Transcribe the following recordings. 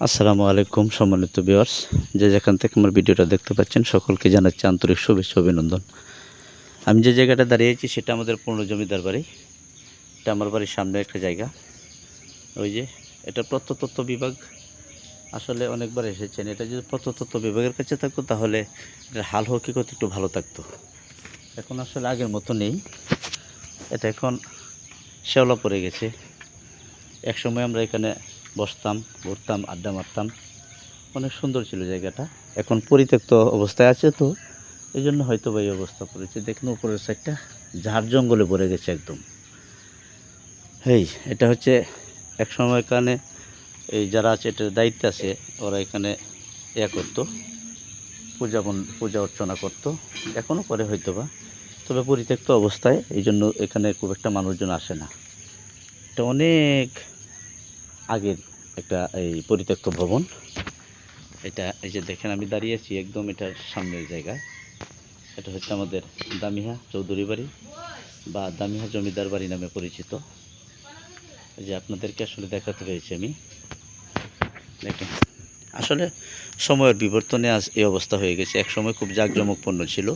আসসালামু আলাইকুম সম্মানিত ভিউয়ার্স, যে যেখান থেকে আমার ভিডিওটা দেখতে পাচ্ছেন সকলকে জানাচ্ছি আন্তরিক শুভেচ্ছা অভিনন্দন। আমি যে জায়গাটা দাঁড়িয়েছি সেটা আমাদের পুরনো জমিদার বাড়ি। এটা আমার বাড়ির সামনে একটা জায়গা। ওই যে এটা প্রত্নতত্ত্ব বিভাগ, আসলে অনেকবার এসেছেন। এটা যদি প্রত্নতত্ত্ব বিভাগের কাছে থাকতো তাহলে এটার হাল হকিকত একটু ভালো থাকতো। এখন আসলে আগের মতো নেই, এটা এখন শেওলা পড়ে গেছে। একসময় আমরা এখানে বসতাম, ঘুরতাম, আড্ডা মারতাম, অনেক সুন্দর ছিল জায়গাটা। এখন পরিত্যক্ত অবস্থায় আছে, তো এই জন্য হয়তো বা এই অবস্থা পড়েছে। দেখুন উপরের সাইডটা ঝাড় জঙ্গলে ভরে গেছে একদম। এটা হচ্ছে এক সময় এখানে এই যারা আছে এটার দায়িত্বে আছে, ওরা এখানে করতো, পূজা অর্চনা করতো, এখনও করে হয়তো বা। তবে পরিত্যক্ত অবস্থায়, এই জন্য এখানে খুব একটা মানুষজন আসে না। এটা অনেক আগের একটা এই পরিত্যক্ত ভবন। এটা এই যে দেখেন আমি দাঁড়িয়ে আছি একদম এটার সামনের জায়গায়। এটা হচ্ছে আমাদের দামিহা চৌধুরী বাড়ি বা দামিহা জমিদার বাড়ি নামে পরিচিত। এই যে আপনাদেরকে আসলে দেখাতে পেরেছি আমি। দেখেন আসলে সময়ের বিবর্তনে আজ এই অবস্থা হয়ে গেছে। এক সময় খুব জাঁকজমকপূর্ণ ছিল,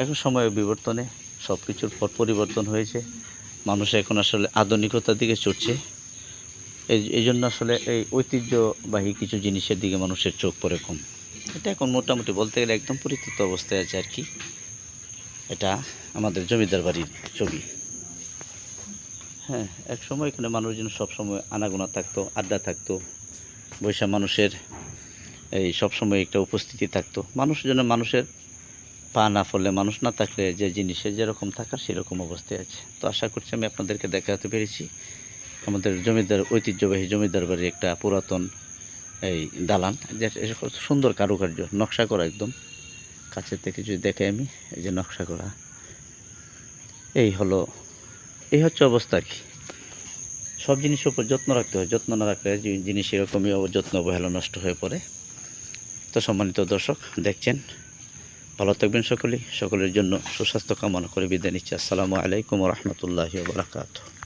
এখন সময়ের বিবর্তনে সব কিছুর পরিবর্তন হয়েছে। মানুষ এখন আসলে আধুনিকতার দিকে ছুটছে। এই জন্য আসলে এই ঐতিহ্যবাহী কিছু জিনিসের দিকে মানুষের চোখ পড়ে কম। এটা এখন মোটামুটি বলতে গেলে একদম পরিত্যক্ত অবস্থায় আছে আর কি। এটা আমাদের জমিদার বাড়ির ছবি। হ্যাঁ, একসময় এখানে মানুষজন সবসময় আনাগোনা থাকতো, আড্ডা থাকতো, বৈশা মানুষের এই সবসময় একটা উপস্থিতি থাকতো। মানুষের পা না পড়লে, মানুষ না থাকলে যে জিনিসের যেরকম থাকার সেরকম অবস্থায় আছে। তো আশা করছি আমি আপনাদেরকে দেখাতে পেরেছি আমাদের ঐতিহ্যবাহী জমিদার বাড়ির একটা পুরাতন এই দালান, যেটা সুন্দর কারুকার্য নকশা করা একদম। কাছের থেকে যদি দেখে আমি, এই যে নকশা করা, এই হচ্ছে অবস্থা আর কি। সব জিনিসের উপর যত্ন রাখতে হয়, যত্ন না রাখলে জিনিস এরকমই যত্ন অবহেলা নষ্ট হয়ে পড়ে। তো সম্মানিত দর্শক দেখছেন, ভালো থাকবেন সকলের জন্য সুস্বাস্থ্য কামনা করে বিদায় নিচ্ছি। আসসালামু আলাইকুম ওয়া রাহমাতুল্লাহি ওয়া বারাকাতুহু।